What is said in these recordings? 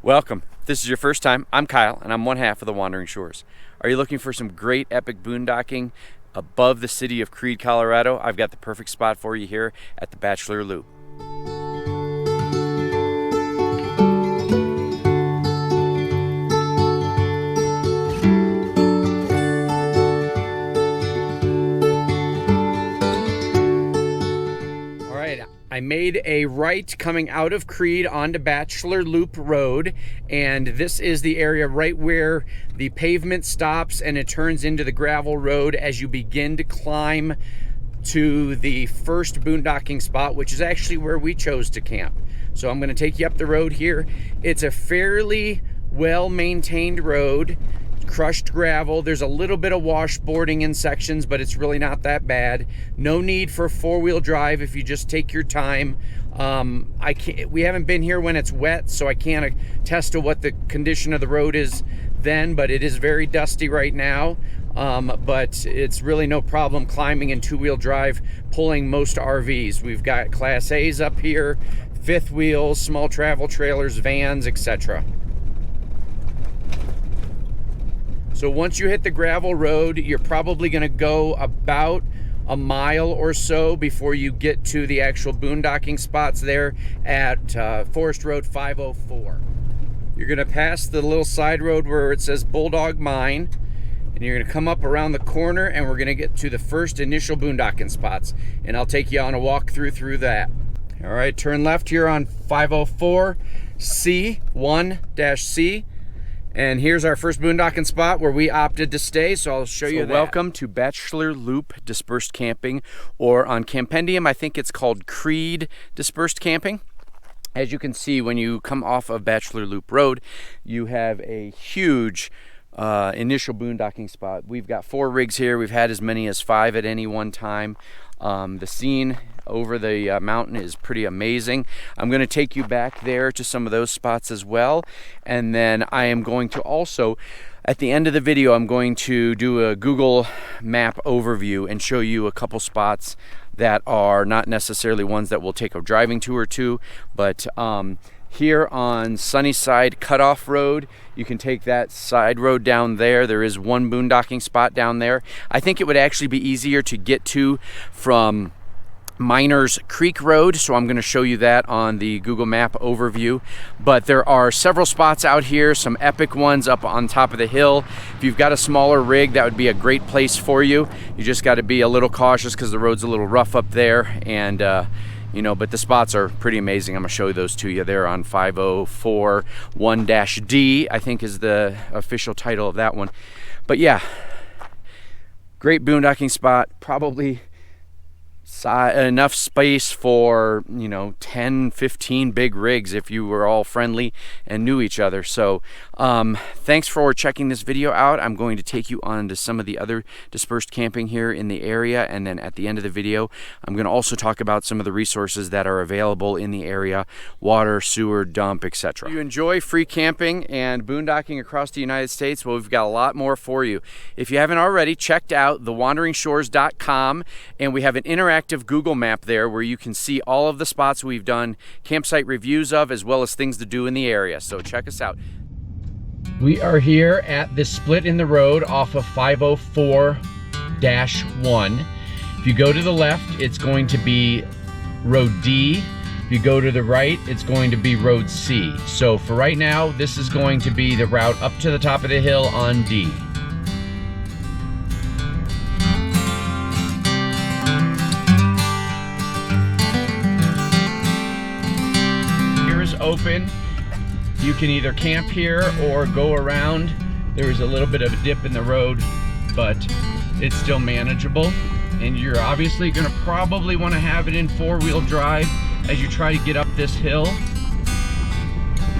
Welcome. If this is your first time, I'm Kyle, and I'm one half of the Wandering Shores. Are you looking for some great epic boondocking above the city of Creede, Colorado? I've got the perfect spot for you here at the Bachelor Loop. I made a right coming out of Creede onto Bachelor Loop Road, and this is the area right where the pavement stops and it turns into the gravel road as you begin to climb to the first boondocking spot, which is actually where we chose to camp. So I'm going to take you up the road here. It's a fairly well-maintained road. Crushed gravel. There's a little bit of washboarding in sections, but it's really not that bad. No need for four-wheel drive if you just take your time. We haven't been here when it's wet, so I can't attest to what the condition of the road is then, but it is very dusty right now. But it's really no problem climbing in two-wheel drive, pulling most RVs. We've got Class A's up here, fifth wheels, small travel trailers, vans, etc. So once you hit the gravel road, you're probably going to go about a mile or so before you get to the actual boondocking spots there at Forest Road 504. You're going to pass the little side road where it says Bulldog Mine, and you're going to come up around the corner, and we're going to get to the first initial boondocking spots, and I'll take you on a walk through that. All right, turn left here on 504 C1-C. And here's our first boondocking spot where we opted to stay, so I'll show you that. Welcome to Bachelor Loop Dispersed Camping, or on Campendium, I think it's called Creede Dispersed Camping. As you can see, when you come off of Bachelor Loop Road, you have a huge initial boondocking spot. We've got 4 rigs here. We've had as many as 5 at any one time. The scene over the mountain is pretty amazing. I'm going to take you back there to some of those spots as well, and then I am going to also, at the end of the video, I'm going to do a Google map overview and show you a couple spots that are not necessarily ones that we'll take a driving tour to, but here on Sunnyside Cutoff Road, you can take that side road down there. There is one boondocking spot down there. I think it would actually be easier to get to from Miners Creek Road, so I'm going to show you that on the Google Map overview. But there are several spots out here, some epic ones up on top of the hill. If you've got a smaller rig, that would be a great place for you. You just got to be a little cautious because the road's a little rough up there, and you know, but the spots are pretty amazing. I'm going to show you those to you. They're on 504 1-D, I think is the official title of that one. But yeah, great boondocking spot. Probably enough space for, you know, 10, 15 big rigs if you were all friendly and knew each other. So thanks for checking this video out. I'm going to take you on to some of the other dispersed camping here in the area, and then at the end of the video I'm going to also talk about some of the resources that are available in the area: water, sewer, dump, etc. If you enjoy free camping and boondocking across the United States, well, we've got a lot more for you. If you haven't already checked out thewanderingshores.com, and we have an interactive Google map there where you can see all of the spots we've done campsite reviews of, as well as things to do in the area. So check us out. We are here at this split in the road off of 504-1. If you go to the left, it's going to be Road D. If you go to the right, it's going to be Road C. So for right now, this is going to be the route up to the top of the hill on D. Open. You can either camp here or go around. There's a little bit of a dip in the road, but it's still manageable. And you're obviously going to probably want to have it in four-wheel drive as you try to get up this hill.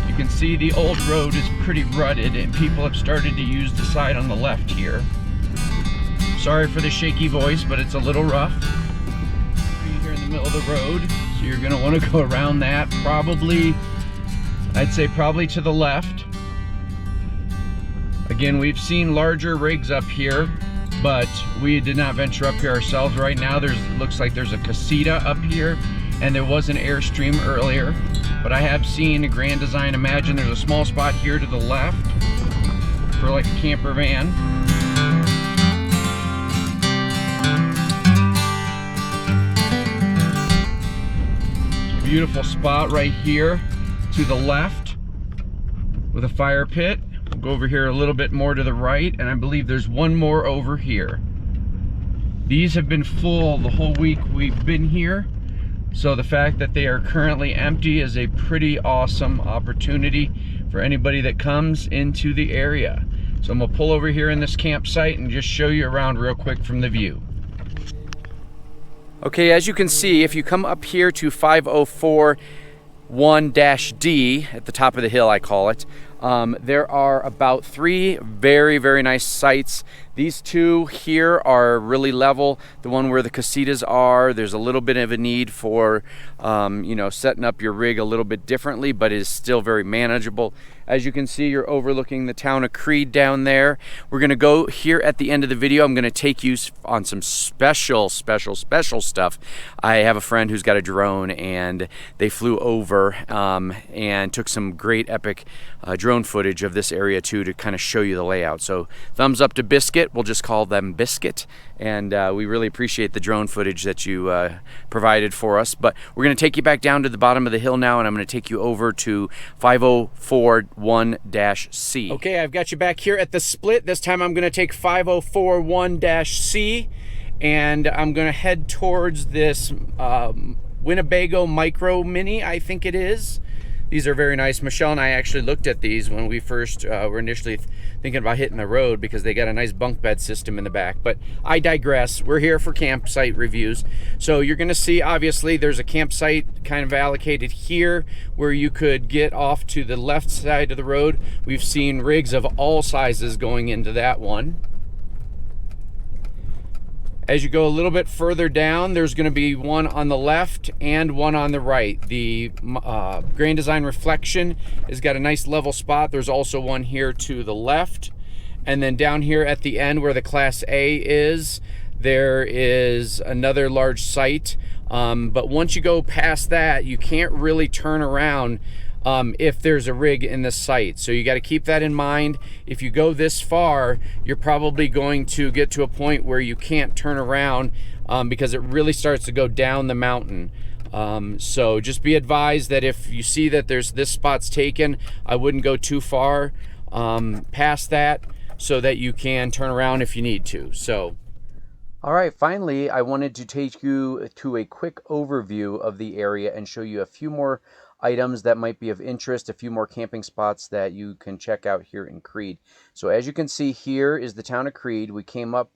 You can see the old road is pretty rutted, and people have started to use the side on the left here. Sorry for the shaky voice, but it's a little rough. You're here in the middle of the road, so you're going to want to go around that. I'd say probably to the left. Again, we've seen larger rigs up here, but we did not venture up here ourselves. Right now, looks like there's a casita up here, and there was an Airstream earlier. but I have seen a Grand Design. Imagine there's a small spot here to the left for like a camper van. Beautiful spot right here to the left with a fire pit. We'll go over here a little bit more to the right, and I believe there's one more over here. These have been full the whole week we've been here, so the fact that they are currently empty is a pretty awesome opportunity for anybody that comes into the area. So I'm gonna pull over here in this campsite and just show you around real quick from the view. Okay, as you can see, if you come up here to 5041-D, at the top of the hill I call it, there are about 3 very, very nice sites. These 2 here are really level. The one where the casitas are, there's a little bit of a need for, you know, setting up your rig a little bit differently, but is still very manageable. As you can see, you're overlooking the town of Creede down there. We're gonna go here at the end of the video. I'm gonna take you on some special stuff. I have a friend who's got a drone, and they flew over and took some great epic drone footage of this area too, to kind of show you the layout. So thumbs up to Biscuit. We'll just call them Biscuit, and we really appreciate the drone footage that you provided for us. But we're going to take you back down to the bottom of the hill now, and I'm going to take you over to 5041-C. Okay, I've got you back here at the split. This time I'm going to take 5041-C, and I'm going to head towards this Winnebago Micro Mini, I think it is. These are very nice. Michelle and I actually looked at these when we first were initially thinking about hitting the road, because they got a nice bunk bed system in the back. But I digress. We're here for campsite reviews. So you're going to see, obviously, there's a campsite kind of allocated here where you could get off to the left side of the road. We've seen rigs of all sizes going into that one. As you go a little bit further down, there's going to be one on the left and one on the right. The Grand Design Reflection has got a nice level spot. There's also one here to the left. And then down here at the end where the Class A is, there is another large site. But once you go past that, you can't really turn around if there's a rig in the site. So you got to keep that in mind. If you go this far, you're probably going to get to a point where you can't turn around because it really starts to go down the mountain. So just be advised that if you see that this spot's taken, I wouldn't go too far past that, so that you can turn around if you need to. So, all right, finally, I wanted to take you to a quick overview of the area and show you a few more items that might be of interest, a few more camping spots that you can check out here in Creede. So as you can see, here is the town of Creede. We came up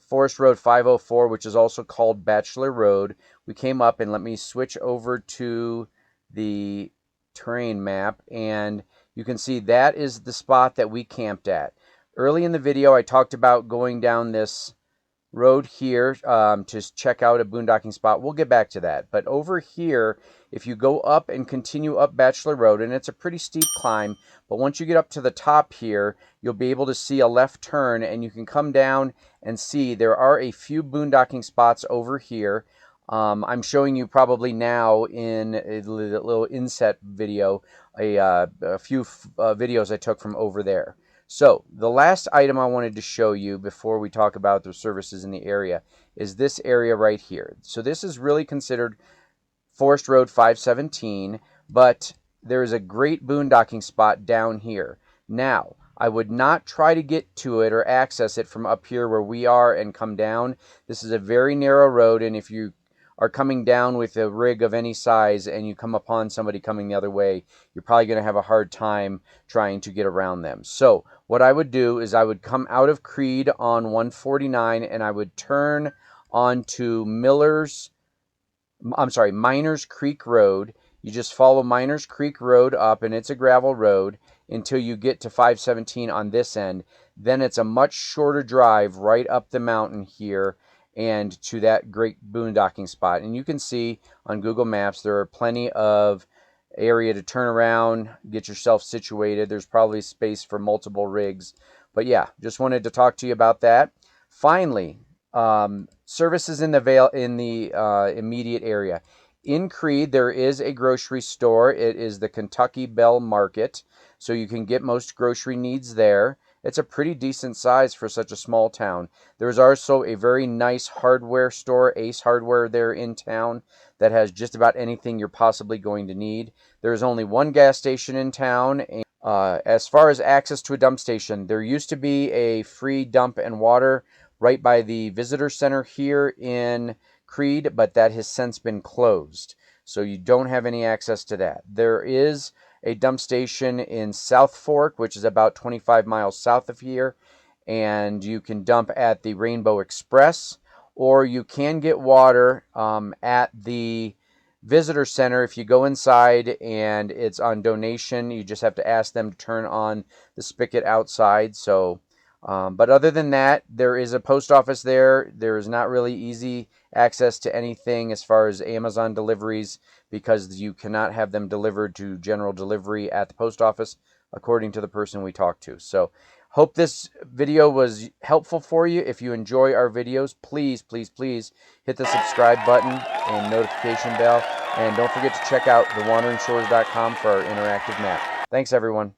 Forest Road 504, which is also called Bachelor Road. We came up, and let me switch over to the terrain map, and you can see that is the spot that we camped at. Early in the video, I talked about going down this road here to check out a boondocking spot. We'll get back to that. But over here, if you go up and continue up Bachelor Road, and it's a pretty steep climb, but once you get up to the top here, you'll be able to see a left turn, and you can come down and see there are a few boondocking spots over here. I'm showing you probably now in a little inset video a few videos I took from over there. So the last item I wanted to show you before we talk about the services in the area is this area right here. So this is really considered Forest Road 517, but there is a great boondocking spot down here. Now, I would not try to get to it or access it from up here where we are and come down. This is a very narrow road, and if you are coming down with a rig of any size and you come upon somebody coming the other way, you're probably going to have a hard time trying to get around them. So what I would do is I would come out of Creede on 149, and I would turn onto Miners Creek Road. You just follow Miners Creek Road up, and it's a gravel road until you get to 517 on this end. Then it's a much shorter drive right up the mountain here and to that great boondocking spot. And you can see on Google Maps there are plenty of area to turn around, get yourself situated. There's probably space for multiple rigs. But yeah, just wanted to talk to you about that. Finally, services in the immediate area. in Creede, there is a grocery store. It is the Kentucky Bell Market, so you can get most grocery needs there. It's a pretty decent size for such a small town. There's also a very nice hardware store, Ace Hardware, there in town that has just about anything you're possibly going to need. There's only one gas station in town. And as far as access to a dump station, there used to be a free dump and water right by the visitor center here in Creede, but that has since been closed. So you don't have any access to that. There is a dump station in South Fork, which is about 25 miles south of here, and you can dump at the Rainbow Express, or you can get water at the visitor center. If you go inside and it's on donation, you just have to ask them to turn on the spigot outside. So but other than that, there is a post office there. There is not really easy access to anything as far as Amazon deliveries, because you cannot have them delivered to general delivery at the post office, according to the person we talked to. So hope this video was helpful for you. If you enjoy our videos, please, please, please hit the subscribe button and notification bell. And don't forget to check out thewanderingshores.com for our interactive map. Thanks, everyone.